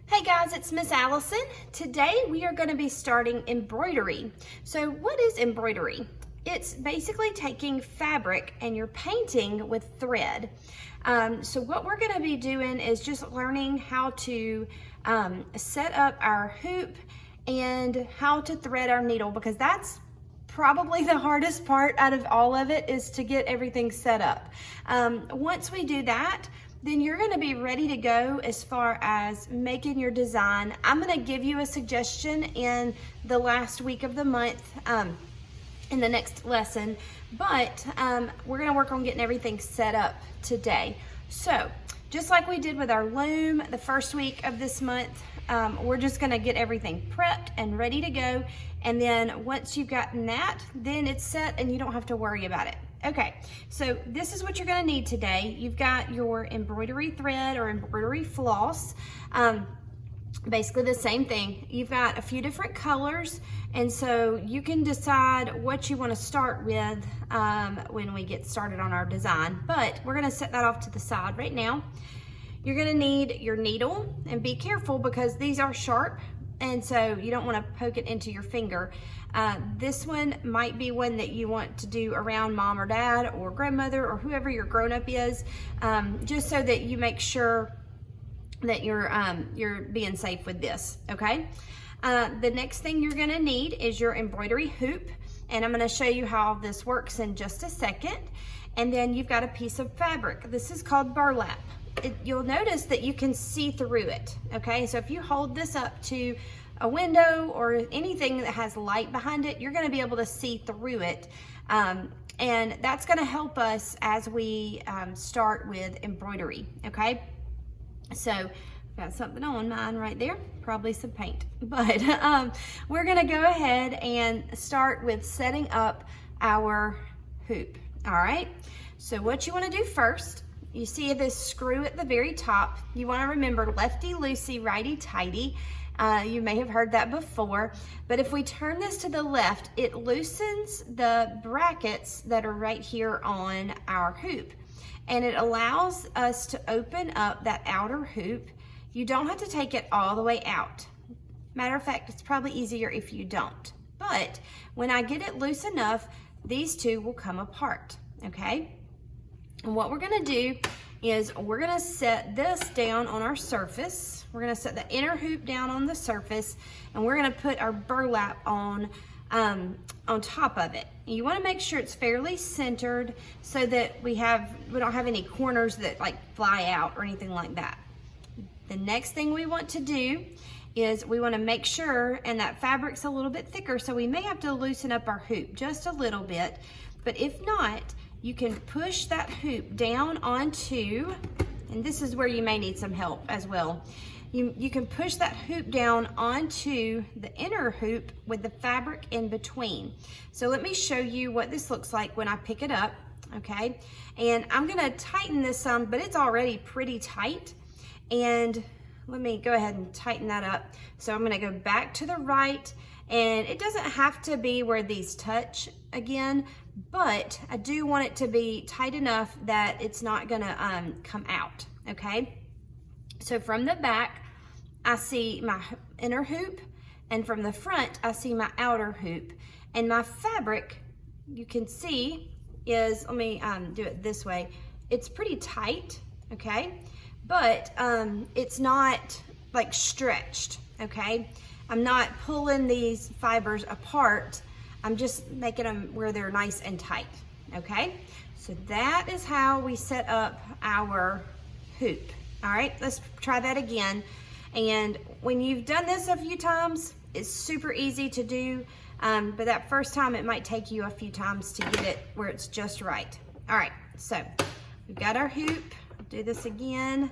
Hey guys, it's Miss Allison. Today we are going to be starting embroidery. So what is embroidery? It's basically taking fabric and you're painting with thread. So what we're going to be doing is just learning how to set up our hoop and how to thread our needle, because that's probably the hardest part out of all of it, is to get everything set up. Once we do that, then you're gonna be ready to go as far as making your design. I'm gonna give you a suggestion in the last week of the month, in the next lesson, but we're gonna work on getting everything set up today. So, just like we did with our loom the first week of this month, we're just gonna get everything prepped and ready to go. And then once you've gotten that, then it's set and you don't have to worry about it. Okay, so this is what you're gonna need today. You've got your embroidery thread or embroidery floss. Basically the same thing. You've got a few different colors, and so you can decide what you wanna start with when we get started on our design. But we're gonna set that off to the side right now. You're gonna need your needle, and be careful because these are sharp, and so you don't want to poke it into your finger. This one might be one that you want to do around mom or dad or grandmother or whoever your grown-up is, just so that you make sure that you're being safe with this, okay? The next thing you're gonna need is your embroidery hoop, and I'm gonna show you how this works in just a second. And then you've got a piece of fabric. This is called burlap. You'll notice that you can see through it, okay? So if you hold this up to a window or anything that has light behind it, you're gonna be able to see through it. And that's gonna help us as we start with embroidery, okay? So I've got something on mine right there, probably some paint. But we're gonna go ahead and start with setting up our hoop, all right? So what you wanna do first, you see this screw at the very top. You want to remember lefty-loosey, righty-tighty. You may have heard that before, but if we turn this to the left, it loosens the brackets that are right here on our hoop, and it allows us to open up that outer hoop. You don't have to take it all the way out. Matter of fact, it's probably easier if you don't. But when I get it loose enough, these two will come apart, okay? And what we're gonna do is we're gonna set this down on our surface. We're gonna set the inner hoop down on the surface, and we're gonna put our burlap on top of it. You wanna make sure it's fairly centered so that we don't have any corners that like fly out or anything like that. The next thing we want to do is we wanna make sure, and that fabric's a little bit thicker, so we may have to loosen up our hoop just a little bit, but if not, you can push that hoop down onto, and this is where you may need some help as well. You can push that hoop down onto the inner hoop with the fabric in between. So let me show you what this looks like when I pick it up, okay? And I'm gonna tighten this some, but it's already pretty tight. And let me go ahead and tighten that up. So I'm gonna go back to the right, and it doesn't have to be where these touch again, but I do want it to be tight enough that it's not gonna come out, okay? So from the back, I see my inner hoop, and from the front, I see my outer hoop. And my fabric, you can see, is, let me do it this way. It's pretty tight, okay? But it's not like stretched, okay? I'm not pulling these fibers apart. I'm just making them where they're nice and tight, okay? So that is how we set up our hoop. All right, let's try that again. And when you've done this a few times, it's super easy to do, but that first time it might take you a few times to get it where it's just right. All right, so we've got our hoop. I'll do this again.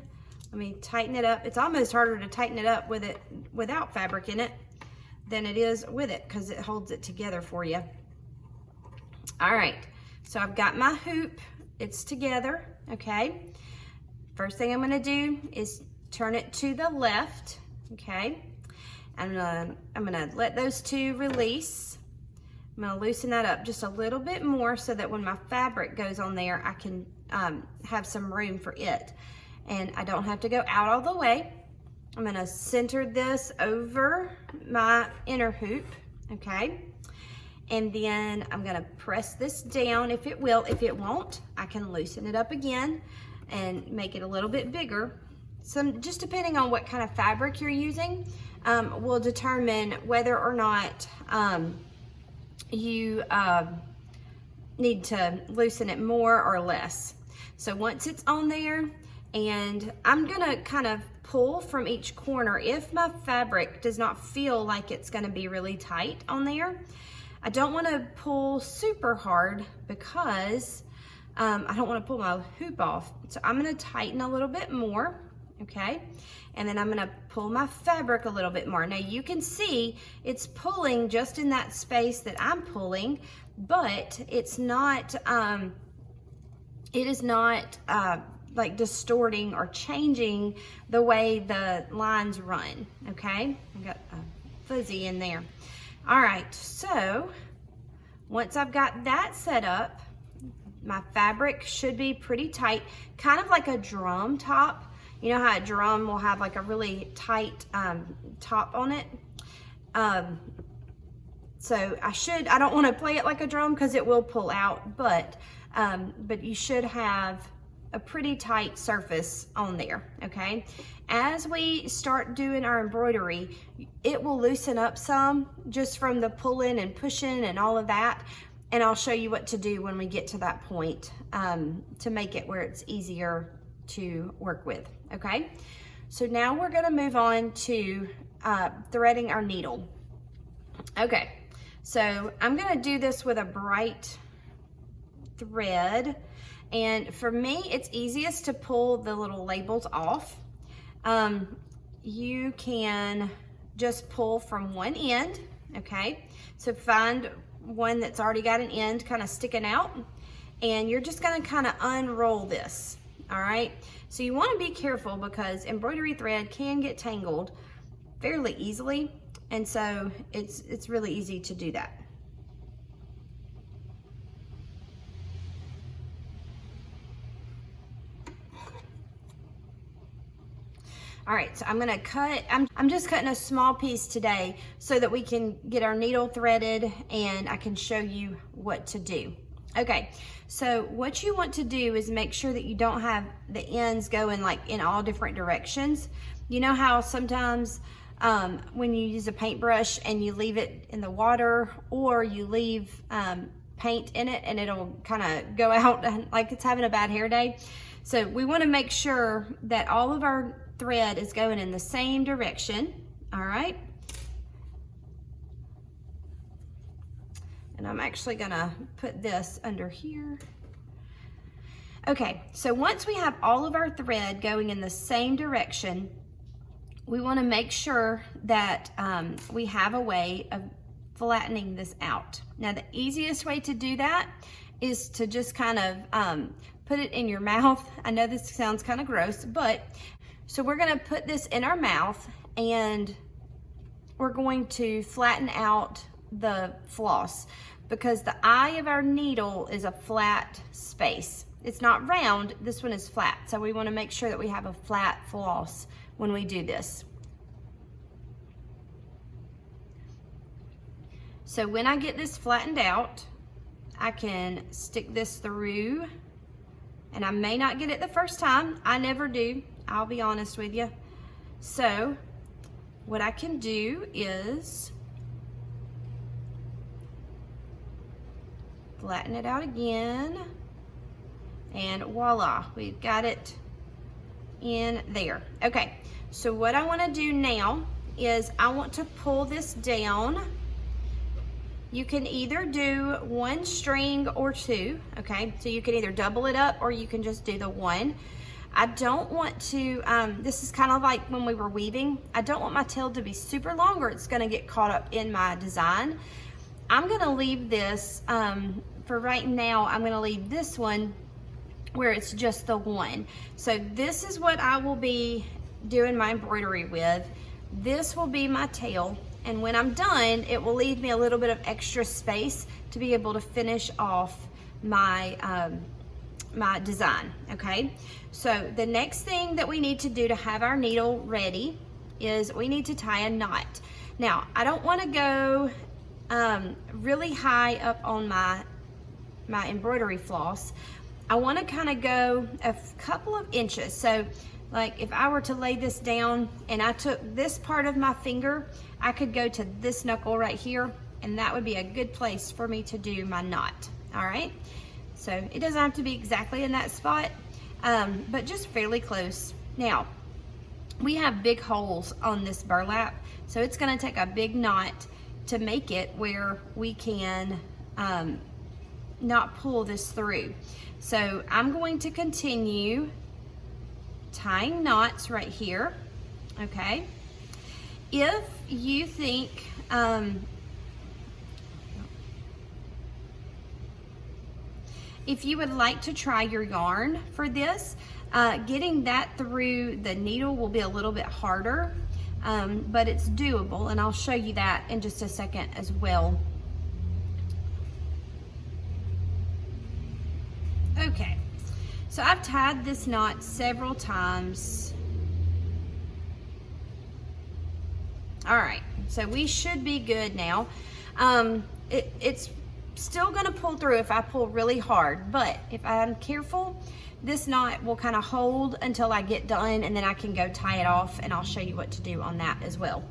Let me tighten it up. It's almost harder to tighten it up with it without fabric in it than it is with it, because it holds it together for you. All right, so I've got my hoop, it's together, okay? First thing I'm gonna do is turn it to the left, okay? I'm gonna let those two release. I'm gonna loosen that up just a little bit more so that when my fabric goes on there, I can have some room for it. And I don't have to go out all the way. I'm gonna center this over my inner hoop, okay? And then I'm gonna press this down if it will. If it won't, I can loosen it up again and make it a little bit bigger. Just depending on what kind of fabric you're using, will determine whether or not you need to loosen it more or less. So once it's on there, and I'm gonna kind of pull from each corner. If my fabric does not feel like it's gonna be really tight on there, I don't wanna pull super hard because I don't wanna pull my hoop off. So I'm gonna tighten a little bit more, okay? And then I'm gonna pull my fabric a little bit more. Now you can see it's pulling just in that space that I'm pulling, but it's not, it is not like distorting or changing the way the lines run, okay? I got a fuzzy in there. All right, so once I've got that set up, my fabric should be pretty tight, kind of like a drum top. You know how a drum will have like a really tight top on it? So I don't want to play it like a drum because it will pull out, but you should have a pretty tight surface on there, okay? As we start doing our embroidery, it will loosen up some just from the pulling and pushing and all of that, and I'll show you what to do when we get to that point to make it where it's easier to work with, okay? So now we're gonna move on to threading our needle. Okay, so I'm gonna do this with a bright thread, and for me it's easiest to pull the little labels off. You can just pull from one end, okay? So find one that's already got an end kind of sticking out, and you're just gonna kind of unroll this, all right? So you wanna be careful because embroidery thread can get tangled fairly easily, and so it's really easy to do that. All right, so I'm gonna cut, I'm just cutting a small piece today so that we can get our needle threaded and I can show you what to do. Okay, so what you want to do is make sure that you don't have the ends going like in all different directions. You know how sometimes when you use a paintbrush and you leave it in the water, or you leave paint in it and it'll kind of go out like it's having a bad hair day. So we want to make sure that all of our thread is going in the same direction, all right? And I'm actually gonna put this under here. Okay, so once we have all of our thread going in the same direction, we wanna make sure that we have a way of flattening this out. Now the easiest way to do that is to just kind of put it in your mouth. I know this sounds kind of gross, but so we're gonna put this in our mouth and we're going to flatten out the floss because the eye of our needle is a flat space. It's not round, this one is flat. So we wanna make sure that we have a flat floss when we do this. So when I get this flattened out, I can stick this through, and I may not get it the first time. I never do, I'll be honest with you. So what I can do is flatten it out again, and voila, we've got it in there. Okay, so what I want to do now is I want to pull this down. You can either do one string or two, okay? So you can either double it up or you can just do the one. I don't want to, this is kind of like when we were weaving, I don't want my tail to be super long or it's gonna get caught up in my design. I'm gonna leave this, for right now, I'm gonna leave this one where it's just the one. So this is what I will be doing my embroidery with. This will be my tail. And when I'm done, it will leave me a little bit of extra space to be able to finish off my, my design, okay? So the next thing that we need to do to have our needle ready is we need to tie a knot. Now, I don't want to go really high up on my embroidery floss. I want to kind of go a couple of inches. So like if I were to lay this down and I took this part of my finger, I could go to this knuckle right here, and that would be a good place for me to do my knot. All right, so it doesn't have to be exactly in that spot, but just fairly close. Now, we have big holes on this burlap, so it's going to take a big knot to make it where we can not pull this through. So I'm going to continue tying knots right here, okay? If you think, if you would like to try your yarn for this, getting that through the needle will be a little bit harder, but it's doable, and I'll show you that in just a second as well. Okay, so I've tied this knot several times. All right, so we should be good now. It's still gonna pull through if I pull really hard, but if I'm careful, this knot will kind of hold until I get done, and then I can go tie it off, and I'll show you what to do on that as well.